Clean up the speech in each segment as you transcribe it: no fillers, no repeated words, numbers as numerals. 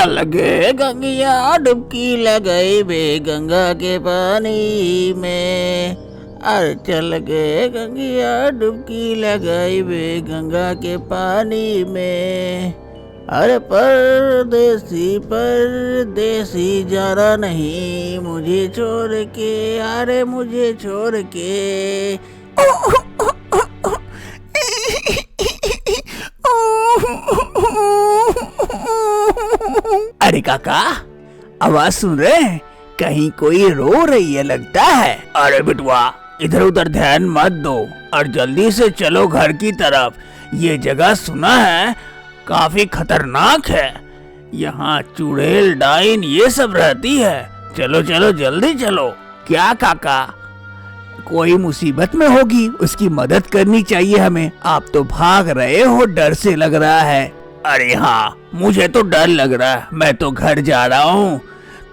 चल गे गंगिया डुबकी लगाई बे गंगा के पानी में। अरे चल गे गंगिया डुबकी लगाई बे गंगा के पानी में। अरे परदेसी परदेसी जाना नहीं मुझे छोड़ के, अरे मुझे छोड़ के। अरे काका, आवाज सुन रहे हैं? कहीं कोई रो रही है लगता है। अरे बिटुआ, इधर उधर ध्यान मत दो और जल्दी से चलो घर की तरफ। ये जगह सुना है काफी खतरनाक है, यहाँ चुड़ैल डाइन ये सब रहती है। चलो चलो जल्दी चलो। क्या काका, कोई मुसीबत में होगी, उसकी मदद करनी चाहिए हमें। आप तो भाग रहे हो, डर से लग रहा है। अरे हाँ, मुझे तो डर लग रहा है, मैं तो घर जा रहा हूँ।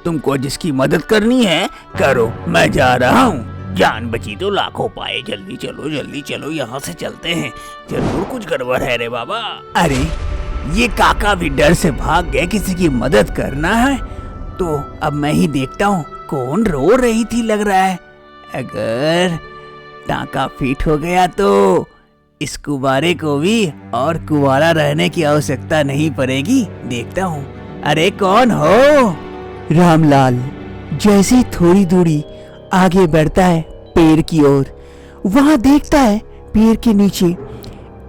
तुमको जिसकी मदद करनी है करो, मैं जा रहा हूँ। जान बची तो लाखों पाए। जल्दी चलो यहाँ से चलते हैं, जरूर कुछ गड़बड़ है रे बाबा। अरे ये काका भी डर से भाग गए, किसी की मदद करना है तो अब मैं ही देखता हूँ कौन रो रही थी। लग रहा है अगर टाँका फिट हो गया तो इस कुंवारे को भी और कुंवारा रहने की आवश्यकता नहीं पड़ेगी। देखता हूँ। अरे कौन हो? रामलाल जैसे थोड़ी दूरी आगे बढ़ता है पेड़ की ओर, वहां देखता है पेड़ के नीचे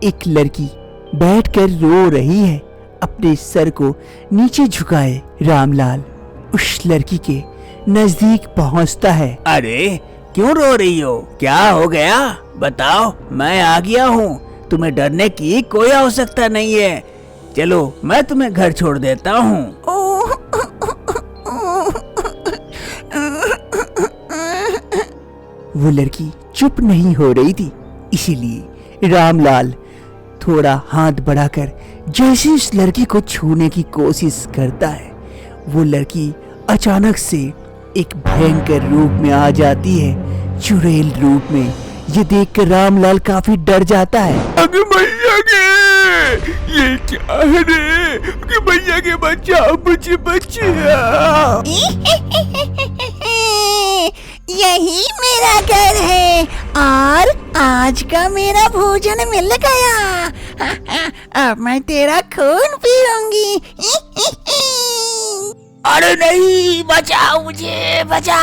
एक लड़की बैठकर रो रही है, अपने सर को नीचे झुकाए। रामलाल उस लड़की के नजदीक पहुंचता है। अरे क्यों रो रही हो? क्या हो गया बताओ, मैं आ गया हूँ। तुम्हें डरने की कोई आवश्यकता नहीं है। चलो मैं तुम्हें घर छोड़ देता हूँ। वो लड़की चुप नहीं हो रही थी, इसीलिए रामलाल थोड़ा हाथ बढ़ाकर जैसे उस लड़की को छूने की कोशिश करता है, वो लड़की अचानक से एक भयंकर रूप में आ जाती है, चुड़ैल रूप में। ये देखकर रामलाल काफी डर जाता है। अगे भैया के, ये क्या है रे? अगे भैया के, बचाओ मुझे, बच्चिया। यही मेरा घर है और आज का मेरा भोजन मिल गया। अब मैं तेरा खून पीऊंगी। अरे नहीं, बचाओ मुझे, बचाओ।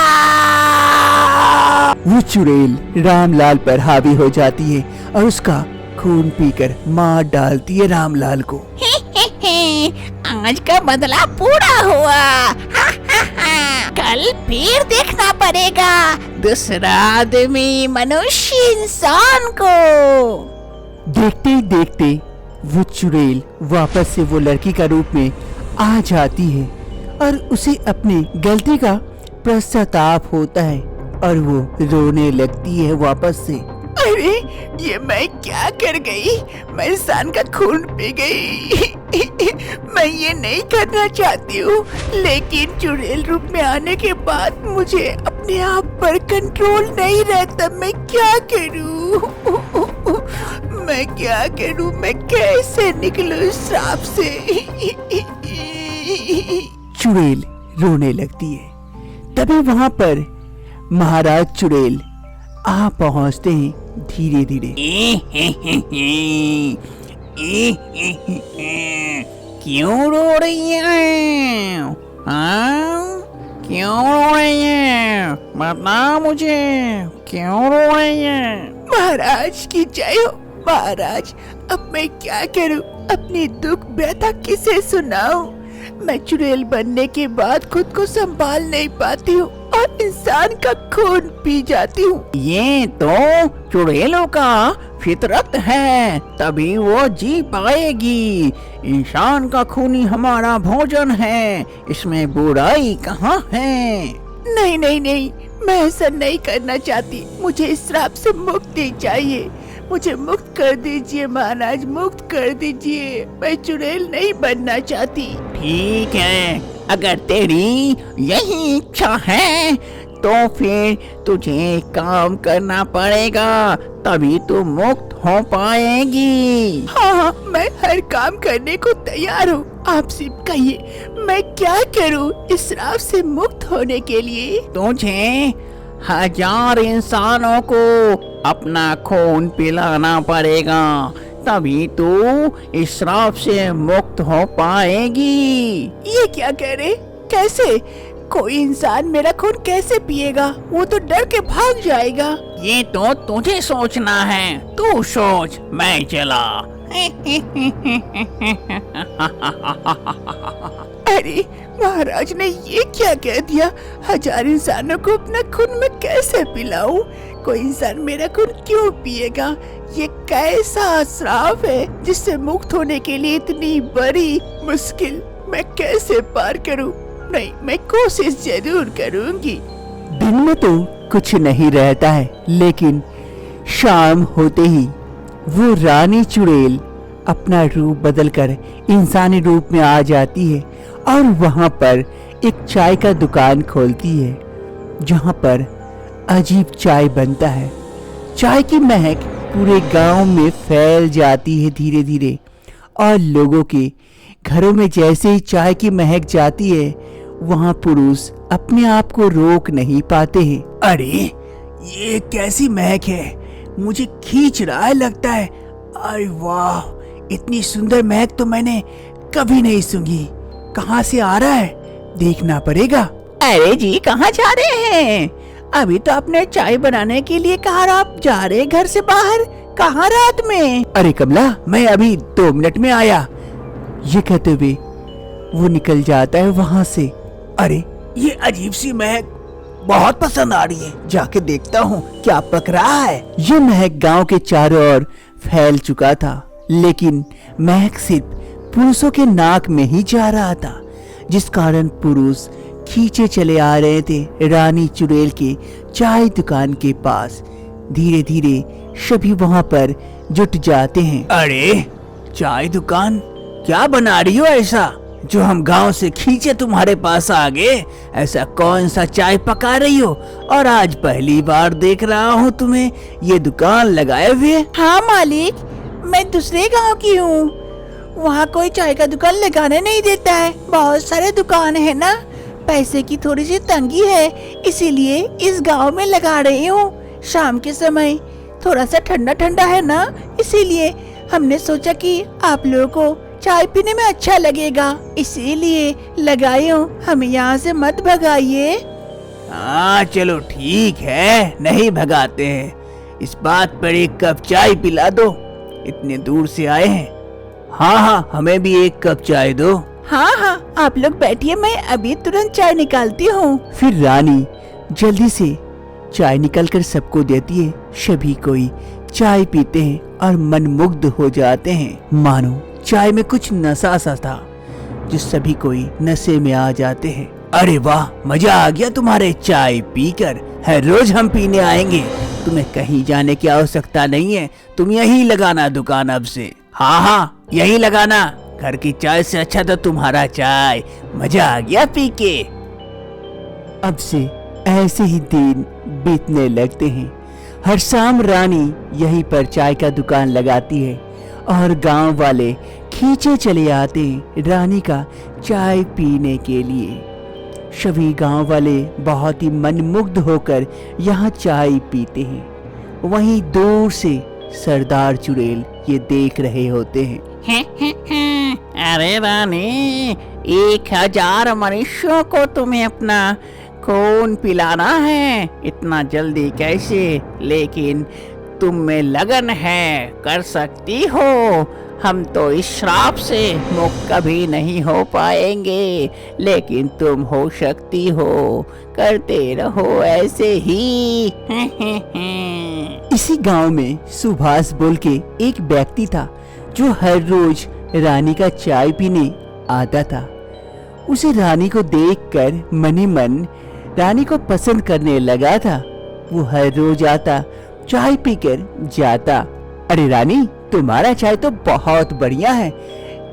वो चुड़ैल रामलाल पर हावी हो जाती है और उसका खून पीकर मार डालती है रामलाल को। आज का बदला पूरा हुआ। कल फिर देखना पड़ेगा दूसरा आदमी मनुष्य इंसान को। देखते ही देखते वो चुड़ैल वापस से वो लड़की का रूप में आ जाती है और उसे अपनी गलती का पश्चाताप होता है और वो रोने लगती है वापस से। अरे ये मैं क्या कर गई? मैं इंसान का खून पी गई। मैं ये नहीं करना चाहती हूँ, लेकिन चुड़ैल रूप में आने के बाद मुझे अपने आप पर कंट्रोल नहीं रहता। मैं क्या करूँ? मैं क्या करूँ? मैं कैसे निकलूँ इस श्राप से? चुड़ैल रोने लगती है। तभी वहाँ पर महाराज चुड़ैल आ पहुँचते हैं धीरे धीरे। क्यों रो रही है? हाँ? क्यों रो रही है? बता मुझे, क्यों रो रही है? महाराज की जय हो। महाराज, अब मैं क्या करूं? अपनी दुख व्यथा किसे सुनाऊं? मैं चुड़ैल बनने के बाद खुद को संभाल नहीं पाती हूँ और इंसान का खून पी जाती हूँ। ये तो चुड़ैलों का फितरत है, तभी वो जी पाएगी। इंसान का खून ही हमारा भोजन है, इसमें बुराई कहाँ है? नहीं नहीं नहीं, मैं ऐसा नहीं करना चाहती। मुझे इस श्राप से मुक्ति चाहिए। मुझे मुक्त कर दीजिए महाराज, मुक्त कर दीजिए। मैं चुड़ैल नहीं बनना चाहती। ठीक है, अगर तेरी यही इच्छा है तो फिर तुझे एक काम करना पड़ेगा, तभी तू मुक्त हो पाएगी। हाँ, मैं हर काम करने को तैयार हूँ। आप सिर्फ कहिए, मैं क्या करूं इस श्राप से मुक्त होने के लिए? तुझे 1000 इंसानों को अपना खून पिलाना पड़ेगा, तभी तू इस श्राप से मुक्त हो पाएगी। ये क्या कह रहे? कैसे? कोई इंसान मेरा खून कैसे पिएगा? वो तो डर के भाग जाएगा। ये तो तुझे सोचना है, तू सोच, मैं चला। अरे महाराज ने ये क्या कह दिया? 1000 इंसानों को अपना खून मैं कैसे पिलाऊं? कोई इंसान मेरा खून क्यों पिएगा? ये कैसा श्राप है जिससे मुक्त होने के लिए इतनी बड़ी मुश्किल मैं कैसे पार करूं? नहीं, मैं कोशिश जरूर करूंगी। दिन में तो कुछ नहीं रहता है, लेकिन शाम होते ही वो रानी चुड़ैल अपना रूप बदलकर इंसानी रूप में आ जाती है और वहां पर एक चाय का दुकान खोलती है, जहां पर अजीब चाय बनता है। चाय की महक पूरे गांव में फैल जाती है धीरे धीरे, और लोगों के घरों में जैसे ही चाय की महक जाती है, वहां पुरुष अपने आप को रोक नहीं पाते हैं। अरे ये कैसी महक है, मुझे खींच रहा है लगता है। अरे वाह, इतनी सुंदर महक तो मैंने कभी नहीं सूंघी। कहाँ से आ रहा है, देखना पड़ेगा। अरे जी, कहाँ जा रहे हैं? अभी तो आपने चाय बनाने के लिए कहा, आप जा रहे घर से बाहर? कहाँ रात में? अरे कमला, मैं अभी 2 मिनट में आया। ये कहते हुए वो निकल जाता है वहां से। अरे ये अजीब सी महक बहुत पसंद आ रही है, जाके देखता हूँ क्या पक रहा है। ये महक गांव के चारों ओर फैल चुका था, लेकिन महक सिर्फ पुरुषों के नाक में ही जा रहा था, जिस कारण पुरुष खींचे चले आ रहे थे रानी चुड़ैल के चाय दुकान के पास। धीरे धीरे सभी वहां पर जुट जाते हैं। अरे चाय दुकान, क्या बना रही हो ऐसा जो हम गांव से खींचे तुम्हारे पास आ गए? ऐसा कौन सा चाय पका रही हो? और आज पहली बार देख रहा हूँ तुम्हें ये दुकान लगाए हुए। हाँ मालिक, मैं दूसरे गांव की हूँ। वहाँ कोई चाय का दुकान लगाने नहीं देता है। बहुत सारे दुकान है ना, पैसे की थोड़ी सी तंगी है, इसीलिए इस गांव में लगा रही हूँ। शाम के समय थोड़ा सा ठंडा ठंडा है ना, इसीलिए हमने सोचा कि आप लोगों को चाय पीने में अच्छा लगेगा, इसीलिए लगाई हूँ। हमें यहाँ से मत भगाइए। हाँ चलो ठीक है, नहीं भगाते हैं। इस बात पर एक कप चाय पिला दो, इतने दूर से आए हैं। हाँ हाँ, हमें भी एक कप चाय दो। हाँ हाँ, आप लोग बैठिए, मैं अभी तुरंत चाय निकालती हूँ। फिर रानी जल्दी से चाय निकालकर सबको देती है। सभी कोई चाय पीते हैं और मनमुग्ध हो जाते हैं, मानो चाय में कुछ नशा सा था, जो सभी कोई नशे में आ जाते हैं। अरे वाह, मजा आ गया तुम्हारे चाय पीकर। हर रोज हम पीने आएंगे, तुम्हें कहीं जाने की आवश्यकता नहीं है। तुम यहीं लगाना दुकान अब से। हाँ हाँ, यहीं लगाना। घर की चाय से अच्छा तो तुम्हारा चाय। मजा आ गया पी के। अब से ऐसे ही दिन बीतने लगते हैं। हर शाम रानी यहीं पर चाय का दुकान लगाती है और गांव वाले खींचे चले आते हैं रानी का चाय पीने के लिए। सभी गांव वाले बहुत ही मनमुग्ध होकर यहाँ चाय पीते हैं। वहीं दूर से सरदार चुड़ैल ये देख रहे होते हैं। अरे रानी, 1000 मनुष्यों को तुम्हें अपना खून पिलाना है, इतना जल्दी कैसे? लेकिन तुम में लगन है, कर सकती हो। हम तो इस श्राप से मुक्त कभी नहीं हो पाएंगे, लेकिन तुम हो सकती हो। करते रहो ऐसे ही। इसी गांव में सुभाष बोल के एक व्यक्ति था, जो हर रोज रानी का चाय पीने आता था। उसे रानी को देखकर मनी मन रानी को पसंद करने लगा था। वो हर रोज आता, चाय पीकर जाता। अरे रानी, तुम्हारा चाय तो बहुत बढ़िया है।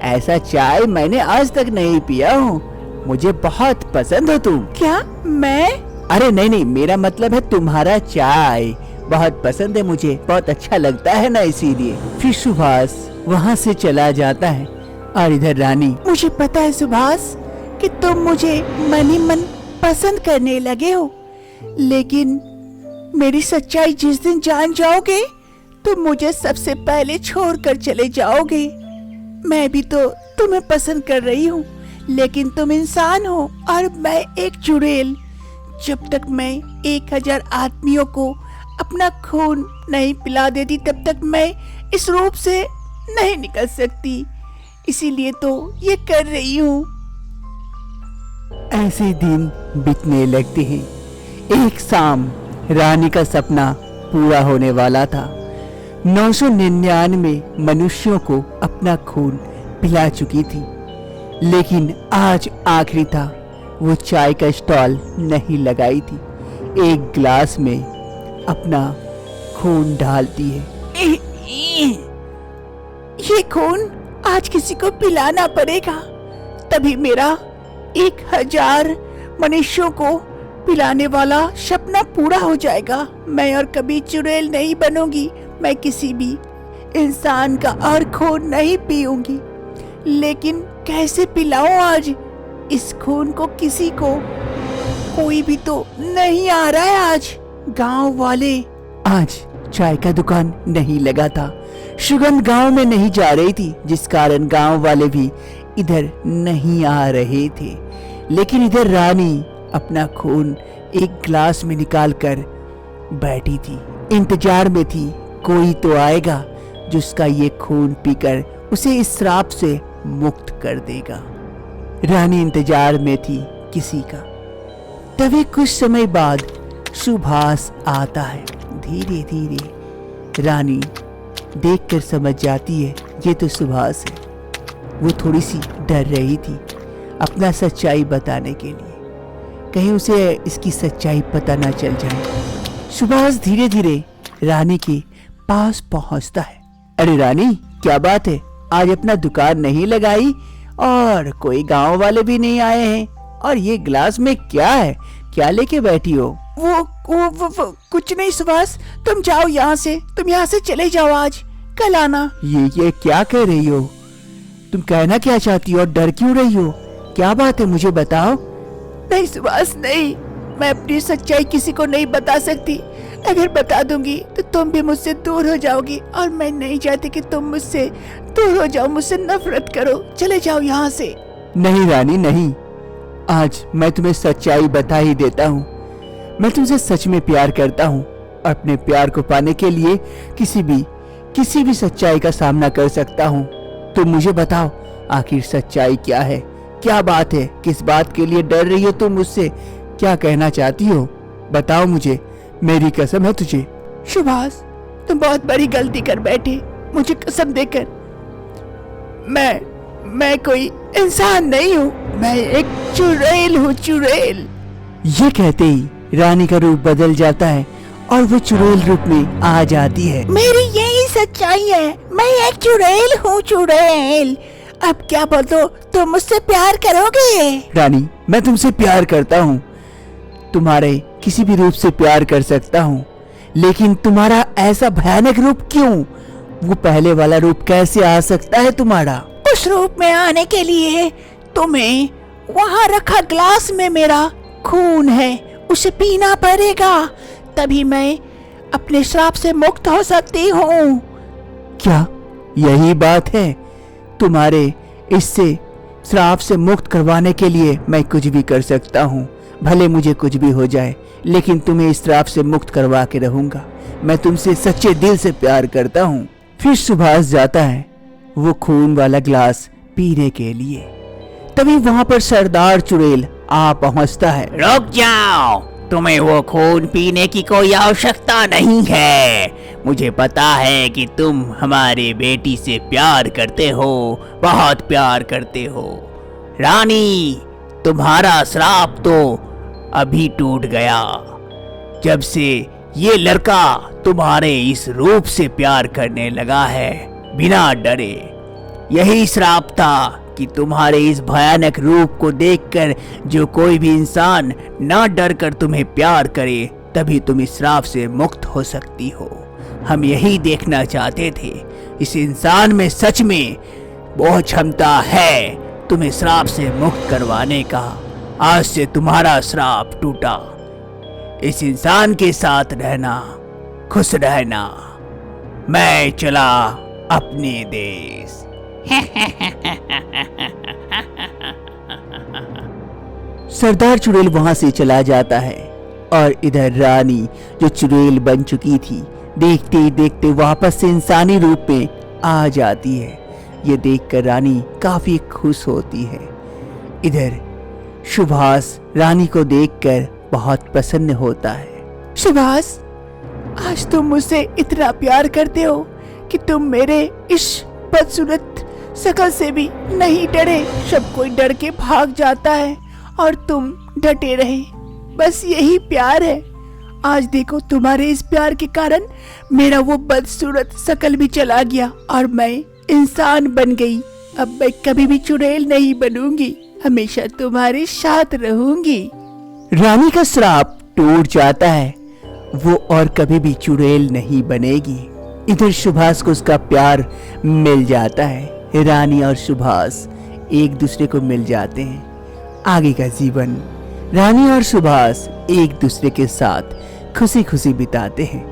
ऐसा चाय मैंने आज तक नहीं पिया हूँ। मुझे बहुत पसंद हो तुम। क्या मैं? अरे नहीं नहीं, मेरा मतलब है तुम्हारा चाय बहुत पसंद है मुझे, बहुत अच्छा लगता है ना, इसीलिए। फिर सुभाष वहाँ से चला जाता है और इधर रानी। मुझे पता है सुभाष, कि तुम मुझे मन ही मन पसंद करने लगे हो, लेकिन मेरी सच्चाई जिस दिन जान जाओगे तुम मुझे सबसे पहले छोड़कर चले जाओगे। मैं भी तो तुम्हें पसंद कर रही हूँ, लेकिन तुम इंसान हो और मैं एक चुड़ैल। जब तक मैं 1000 आदमियों को अपना खून नहीं पिला देती तब तक मैं इस रूप से नहीं निकल सकती, इसीलिए तो ये कर रही हूँ। ऐसे दिन बीतने लगते हैं। एक शाम रानी का सपना पूरा होने वाला था। 999 मनुष्यों को अपना खून पिला चुकी थी, लेकिन आज आखिरी था। वो चाय का स्टॉल नहीं लगाई थी, एक गिलास में अपना खून डालती है। ये खून आज किसी को पिलाना पड़ेगा, तभी मेरा 1000 मनुष्यों को पिलाने वाला सपना पूरा हो जाएगा। मैं और कभी चुड़ैल नहीं बनूंगी, मैं किसी भी इंसान का और खून नहीं पीऊंगी। लेकिन कैसे पिलाऊं आज इस खून को किसी को? कोई भी तो नहीं आ रहा है आज। गांव वाले, आज चाय का दुकान नहीं लगा था। सुगंध गांव में नहीं जा रही थी, जिस कारण गांव वाले भी इधर नहीं आ रहे थे। लेकिन इधर रानी अपना खून एक ग्लास में निकाल कर बैठी थी, इंतजार में थी कोई तो आएगा जिसका ये खून पीकर उसे इस श्राप से मुक्त कर देगा। रानी इंतजार में थी किसी का। तभी कुछ समय बाद सुभाष आता है। धीरे धीरे रानी देखकर समझ जाती है ये तो सुभाष है। वो थोड़ी सी डर रही थी अपना सच्चाई बताने के लिए, कहीं उसे इसकी सच्चाई पता ना चल जाए। सुभाष धीरे धीरे रानी के पास पहुंचता है। अरे रानी, क्या बात है, आज अपना दुकान नहीं लगाई और कोई गांव वाले भी नहीं आए हैं, और ये गिलास में क्या है, क्या लेके बैठी हो? वो कुछ नहीं सुभाष, तुम जाओ यहाँ से, तुम यहाँ से चले जाओ, आज कल आना। ये क्या कह रही हो? तुम कहना क्या चाहती हो और डर क्यों रही हो? क्या बात है, मुझे बताओ। नहीं सुभाष नहीं, मैं अपनी सच्चाई किसी को नहीं बता सकती। अगर बता दूंगी तो तुम भी मुझसे दूर हो जाओगी, और मैं नहीं चाहती कि तुम मुझसे दूर हो जाओ, मुझसे नफरत करो। चले जाओ यहाँ से। नहीं रानी नहीं, आज मैं तुम्हें सच्चाई बता ही देता हूँ। मैं तुमसे सच में प्यार करता हूँ। अपने प्यार को पाने के लिए किसी भी सच्चाई का सामना कर सकता हूँ। तुम मुझे बताओ, आखिर सच्चाई क्या है? क्या बात है? किस बात के लिए डर रही हो तुम मुझसे? क्या कहना चाहती हो? बताओ मुझे, मेरी कसम है तुझे। सुभाष, तुम बहुत बड़ी गलती कर बैठे, मुझे कसम देकर। मैं कोई इंसान नहीं हूँ, मैं एक चुड़ैल हूँ, चुड़ैल। ये कहते ही रानी का रूप बदल जाता है और वो चुड़ैल रूप में आ जाती है। मेरी यही सच्चाई है, मैं एक चुड़ैल हूँ, चुड़ैल। अब क्या बोलो, तुम मुझसे प्यार करोगे? रानी, मैं तुमसे प्यार करता हूँ, तुम्हारे किसी भी रूप से प्यार कर सकता हूँ, लेकिन तुम्हारा ऐसा भयानक रूप क्यों? वो पहले वाला रूप कैसे आ सकता है तुम्हारा? उस रूप में आने के लिए तुम्हें वहाँ रखा ग्लास में मेरा खून है, उसे पीना पड़ेगा, तभी मैं अपने श्राप से मुक्त हो सकती हूँ। क्या यही बात है? तुम्हारे इससे श्राप से मुक्त करवाने के लिए मैं कुछ भी कर सकता हूँ, भले मुझे कुछ भी हो जाए, लेकिन तुम्हें इस श्राप से मुक्त करवा के रहूंगा। मैं तुमसे सच्चे दिल से प्यार करता हूँ। फिर सुभाष जाता है वो खून वाला ग्लास पीने के लिए। तभी वहाँ पर सरदार चुड़ैल आ पहुँचता है। रुक जाओ, तुम्हें वो खून पीने की कोई आवश्यकता नहीं है। मुझे पता है कि तुम हमारे बेटी से प्यार करते हो, बहुत प्यार करते हो। रानी, तुम्हारा श्राप तो अभी टूट गया जब से ये लड़का तुम्हारे इस रूप से प्यार करने लगा है बिना डरे। यही श्राप था कि तुम्हारे इस भयानक रूप को देखकर जो कोई भी इंसान ना डर कर तुम्हें प्यार करे, तभी तुम इस श्राप से मुक्त हो सकती हो। हम यही देखना चाहते थे। इस इंसान में सच में वो क्षमता है तुम्हें श्राप से मुक्त करवाने का। आज से तुम्हारा श्राप टूटा। इस इंसान के साथ रहना, खुश रहना। मैं चला अपने देश। सरदार चुड़ैल वहां से चला जाता है और इधर रानी जो चुड़ैल बन चुकी थी देखते ही देखते वापस से इंसानी रूप में आ जाती है। ये देखकर रानी काफी खुश होती है। इधर सुभाष रानी को देखकर बहुत प्रसन्न होता है। सुभाष, आज तुम मुझसे इतना प्यार करते हो कि तुम मेरे इस बदसूरत शकल से भी नहीं डरे। सब कोई डर के भाग जाता है और तुम डटे रहे। बस यही प्यार है। आज देखो, तुम्हारे इस प्यार के कारण मेरा वो बदसूरत शकल भी चला गया और मैं इंसान बन गई। अब मैं कभी भी चुड़ैल नहीं बनूंगी, हमेशा तुम्हारे साथ रहूंगी। रानी का श्राप टूट जाता है, वो और कभी भी चुड़ैल नहीं बनेगी। इधर सुभाष को उसका प्यार मिल जाता है। रानी और सुभाष एक दूसरे को मिल जाते हैं। आगे का जीवन रानी और सुभाष एक दूसरे के साथ खुशी खुशी बिताते हैं।